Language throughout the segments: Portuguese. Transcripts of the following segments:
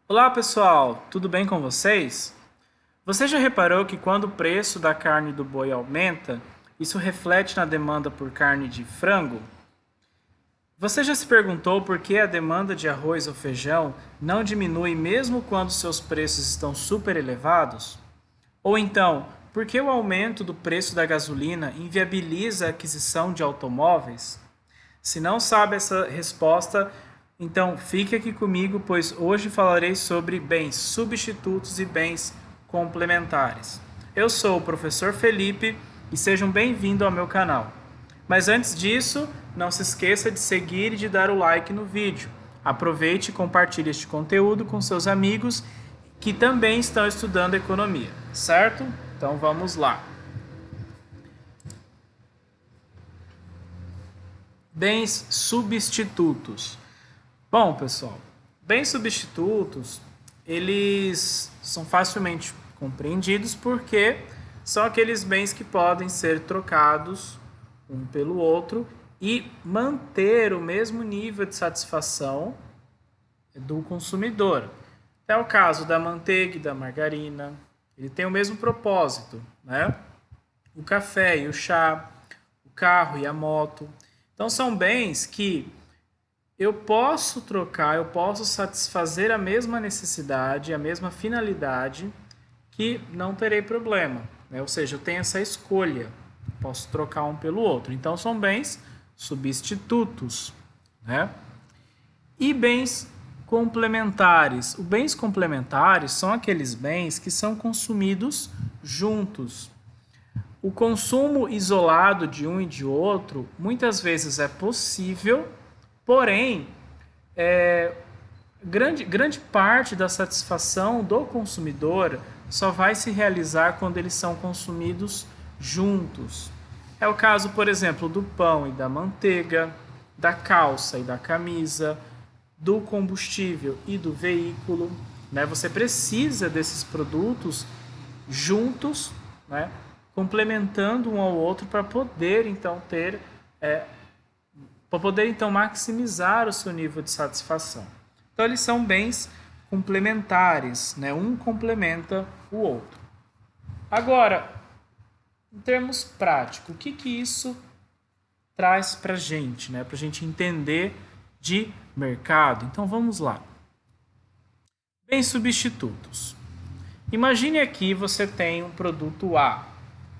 Olá pessoal, tudo bem com vocês? Você já reparou que quando o preço da carne do boi aumenta, isso reflete na demanda por carne de frango? Você já se perguntou por que a demanda de arroz ou feijão não diminui mesmo quando seus preços estão super elevados? Ou então, por que o aumento do preço da gasolina inviabiliza a aquisição de automóveis? Se não sabe essa resposta, então fique aqui comigo, pois hoje falarei sobre bens substitutos e bens complementares. Eu sou o professor Felipe e sejam bem-vindos ao meu canal. Mas antes disso, não se esqueça de seguir e de dar o like no vídeo. Aproveite e compartilhe este conteúdo com seus amigos que também estão estudando economia, certo? Então vamos lá. Bens substitutos. Bom, pessoal, bens substitutos, eles são facilmente compreendidos porque são aqueles bens que podem ser trocados um pelo outro e manter o mesmo nível de satisfação do consumidor. É o caso da manteiga e da margarina. Ele tem o mesmo propósito, né? O café e o chá, o carro e a moto. Então são bens que eu posso trocar, eu posso satisfazer a mesma necessidade, a mesma finalidade, que não terei problema, né? Ou seja, eu tenho essa escolha, posso trocar um pelo outro. Então são bens substitutos, né? E bens complementares. Os bens complementares são aqueles bens que são consumidos juntos. O consumo isolado de um e de outro muitas vezes é possível, porém, grande parte da satisfação do consumidor só vai se realizar quando eles são consumidos juntos. É o caso, por exemplo, do pão e da manteiga, da calça e da camisa, do combustível e do veículo, né? Você precisa desses produtos juntos, né? Complementando um ao outro para poder então maximizar o seu nível de satisfação. Então eles são bens complementares, né? Um complementa o outro. Agora, em termos práticos, o que isso traz para a gente, né? Para a gente entender de mercado. Então vamos lá. Bens substitutos. Imagine aqui você tem um produto A,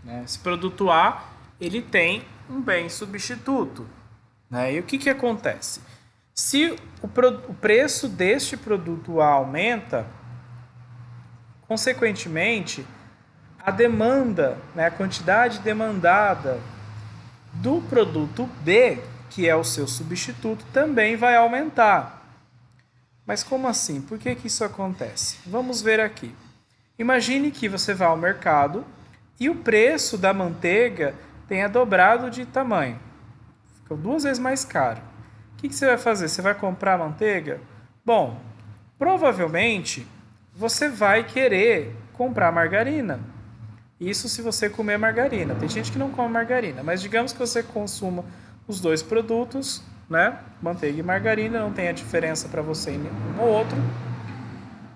né? Esse produto A ele tem um bem substituto, né? E o que acontece? Se o preço deste produto A aumenta, consequentemente, a demanda, né, a quantidade demandada do produto B, que é o seu substituto, também vai aumentar. Mas como assim? Por que isso acontece? Vamos ver aqui. Imagine que você vá ao mercado e o preço da manteiga tenha dobrado de tamanho. Ficou 2 vezes mais caro. O que você vai fazer? Você vai comprar a manteiga? Bom, provavelmente você vai querer comprar margarina. Isso se você comer margarina. Tem gente que não come margarina, mas digamos que você consuma os dois produtos, né? Manteiga e margarina, não tem a diferença para você em um ou outro.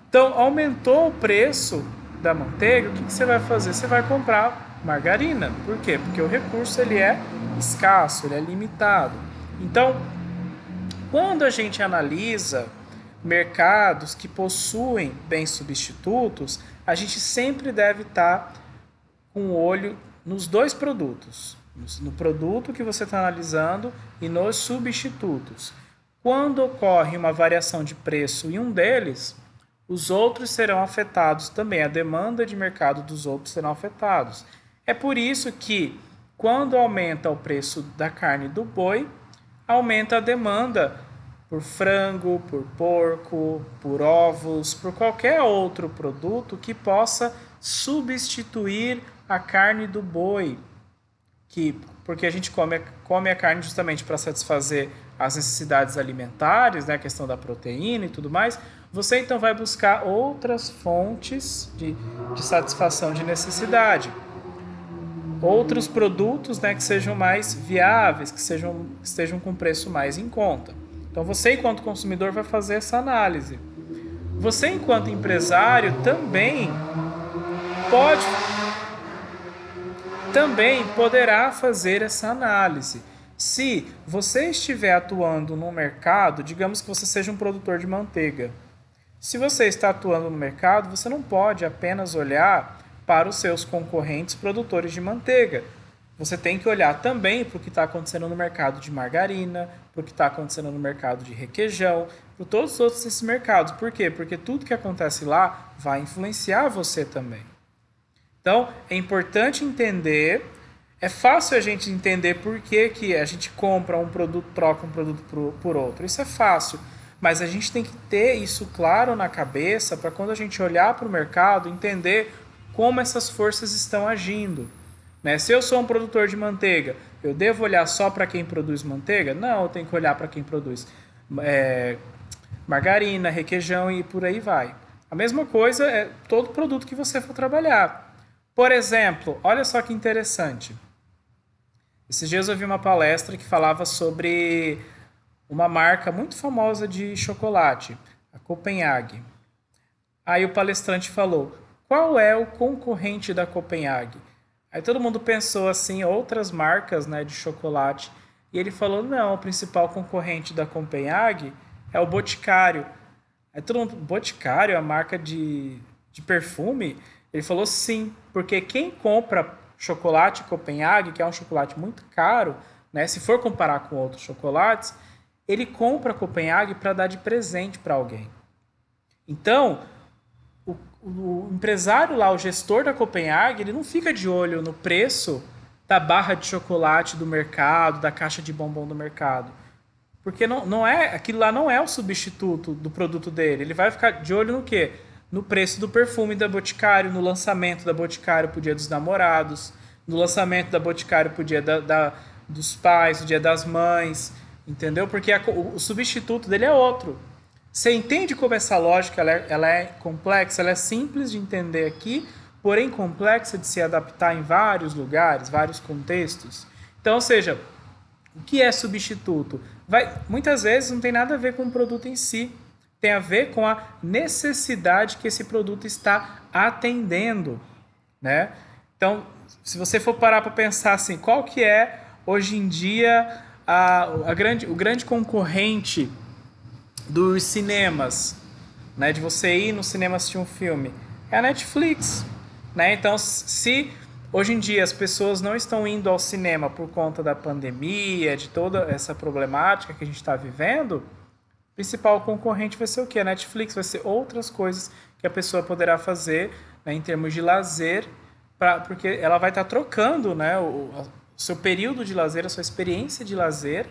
Então, aumentou o preço da manteiga, o que você vai fazer? Você vai comprar margarina. Por quê? Porque o recurso ele é escasso, ele é limitado. Então, quando a gente analisa mercados que possuem bens substitutos, a gente sempre deve estar com o olho nos dois produtos, no produto que você está analisando e nos substitutos. Quando ocorre uma variação de preço em um deles, os outros serão afetados também, a demanda de mercado dos outros serão afetados. É por isso que, quando aumenta o preço da carne do boi, aumenta a demanda por frango, por porco, por ovos, por qualquer outro produto que possa substituir a carne do boi, porque a gente come a carne justamente para satisfazer as necessidades alimentares, né, a questão da proteína e tudo mais. Você então vai buscar outras fontes de satisfação de necessidade, outros produtos, né, que sejam mais viáveis, que estejam com preço mais em conta. Então você, enquanto consumidor, vai fazer essa análise. Você, enquanto empresário, pode, também poderá fazer essa análise. Se você estiver atuando no mercado, digamos que você seja um produtor de manteiga. Se você está atuando no mercado, você não pode apenas olhar para os seus concorrentes produtores de manteiga. Você tem que olhar também para o que está acontecendo no mercado de margarina, para o que está acontecendo no mercado de requeijão, para todos os outros esses mercados. Por quê? Porque tudo que acontece lá vai influenciar você também. Então, é importante entender, é fácil a gente entender por que a gente compra um produto, troca um produto por outro. Isso é fácil, mas a gente tem que ter isso claro na cabeça para quando a gente olhar para o mercado, entender como essas forças estão agindo. Né? Se eu sou um produtor de manteiga, eu devo olhar só para quem produz manteiga? Não, eu tenho que olhar para quem produz margarina, requeijão e por aí vai. A mesma coisa é todo produto que você for trabalhar. Por exemplo, olha só que interessante. Esses dias eu vi uma palestra que falava sobre uma marca muito famosa de chocolate, a Copenhague. Aí o palestrante falou, qual é o concorrente da Copenhague? Aí todo mundo pensou assim, outras marcas, né, de chocolate. E ele falou, não, o principal concorrente da Copenhague é o Boticário. Aí todo mundo, Boticário, a marca de perfume? Ele falou sim, porque quem compra chocolate Copenhague, que é um chocolate muito caro, né, se for comparar com outros chocolates, ele compra Copenhague para dar de presente para alguém. Então, o empresário lá, o gestor da Copenhague, ele não fica de olho no preço da barra de chocolate do mercado, da caixa de bombom do mercado. Porque não é, aquilo lá não é o substituto do produto dele. Ele vai ficar de olho no quê? No preço do perfume da Boticário, no lançamento da Boticário pro Dia dos Namorados, no lançamento da Boticário pro Dia dos Pais, o Dia das Mães, entendeu? Porque o substituto dele é outro. Você entende como essa lógica ela é complexa, ela é simples de entender aqui, porém complexa de se adaptar em vários lugares, vários contextos. Então, ou seja, o que é substituto? Muitas vezes não tem nada a ver com o produto em si, tem a ver com a necessidade que esse produto está atendendo, né? Então, se você for parar para pensar assim, qual que é hoje em dia o grande concorrente dos cinemas, né, de você ir no cinema assistir um filme, é a Netflix, né? Então, se hoje em dia as pessoas não estão indo ao cinema por conta da pandemia, de toda essa problemática que a gente está vivendo, o principal concorrente vai ser o quê? A Netflix, vai ser outras coisas que a pessoa poderá fazer, né, em termos de lazer, porque ela vai estar trocando, né, o seu período de lazer, a sua experiência de lazer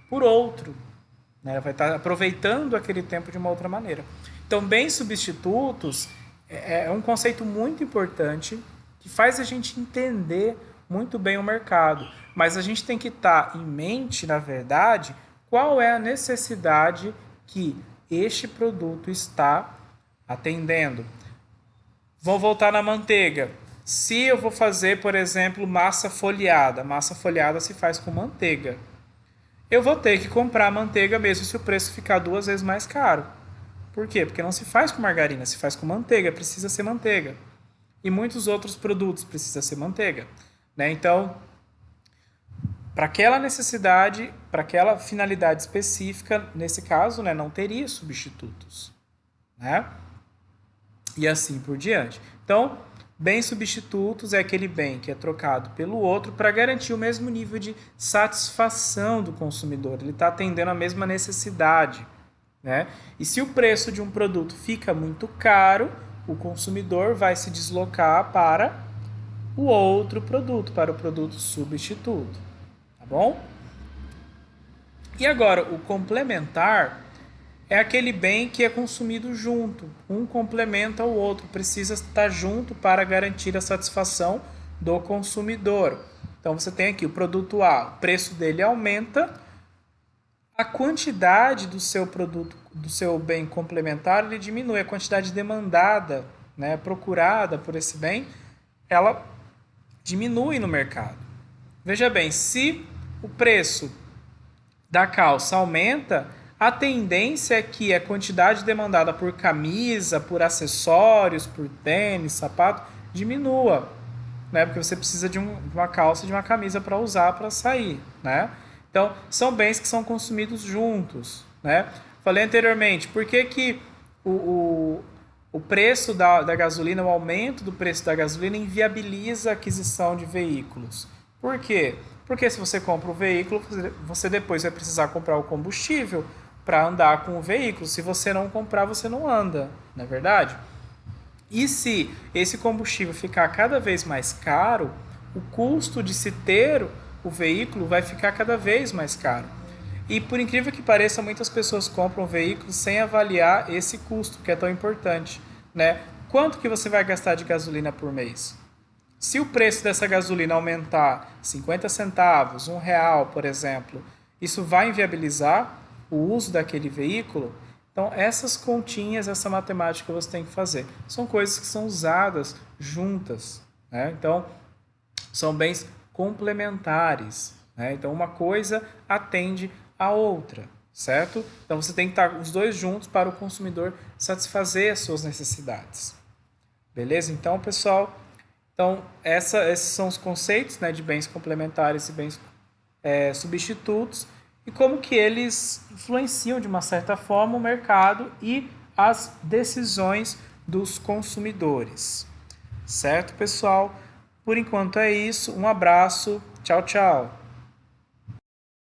por outro. Né? Vai estar aproveitando aquele tempo de uma outra maneira. Então, bens substitutos é um conceito muito importante que faz a gente entender muito bem o mercado. Mas a gente tem que estar em mente, na verdade, qual é a necessidade que este produto está atendendo. Vamos voltar na manteiga. Se eu vou fazer, por exemplo, massa folhada se faz com manteiga. Eu vou ter que comprar manteiga mesmo se o preço ficar 2 vezes mais caro. Por quê? Porque não se faz com margarina, se faz com manteiga, precisa ser manteiga. E muitos outros produtos precisa ser manteiga. Né? Então, para aquela necessidade, para aquela finalidade específica, nesse caso, né, não teria substitutos. Né? E assim por diante. Então, bens substitutos é aquele bem que é trocado pelo outro para garantir o mesmo nível de satisfação do consumidor. Ele está atendendo a mesma necessidade. Né? E se o preço de um produto fica muito caro, o consumidor vai se deslocar para o outro produto, para o produto substituto. Tá bom? E agora, o complementar é aquele bem que é consumido junto. Um complementa o outro, precisa estar junto para garantir a satisfação do consumidor. Então você tem aqui o produto A, o preço dele aumenta, a quantidade do seu produto, do seu bem complementar, ele diminui, a quantidade demandada, né, procurada por esse bem, ela diminui no mercado. Veja bem, se o preço da calça aumenta, A tendência é que a quantidade demandada por camisa, por acessórios, por tênis, sapato, diminua, né? Porque você precisa de uma calça e de uma camisa para usar para sair, né? Então, são bens que são consumidos juntos, né? Falei anteriormente, por que o preço da gasolina, o aumento do preço da gasolina inviabiliza a aquisição de veículos? Por quê? Porque se você compra o veículo, você depois vai precisar comprar o combustível para andar com o veículo. Se você não comprar, você não anda, não é verdade? E se esse combustível ficar cada vez mais caro, o custo de se ter o veículo vai ficar cada vez mais caro. E por incrível que pareça, muitas pessoas compram veículos sem avaliar esse custo, que é tão importante, né? Quanto que você vai gastar de gasolina por mês? Se o preço dessa gasolina aumentar 50 centavos, R$ 1, por exemplo, isso vai inviabilizar o uso daquele veículo? Então, essas continhas, essa matemática você tem que fazer. São coisas que são usadas juntas, né? Então, são bens complementares, né? Então, uma coisa atende a outra, certo? Então, você tem que estar os dois juntos para o consumidor satisfazer as suas necessidades. Beleza? Então, pessoal, esses são os conceitos, né, de bens complementares e bens substitutos e como que eles influenciam de uma certa forma o mercado e as decisões dos consumidores. Certo, pessoal? Por enquanto é isso. Um abraço. Tchau, tchau.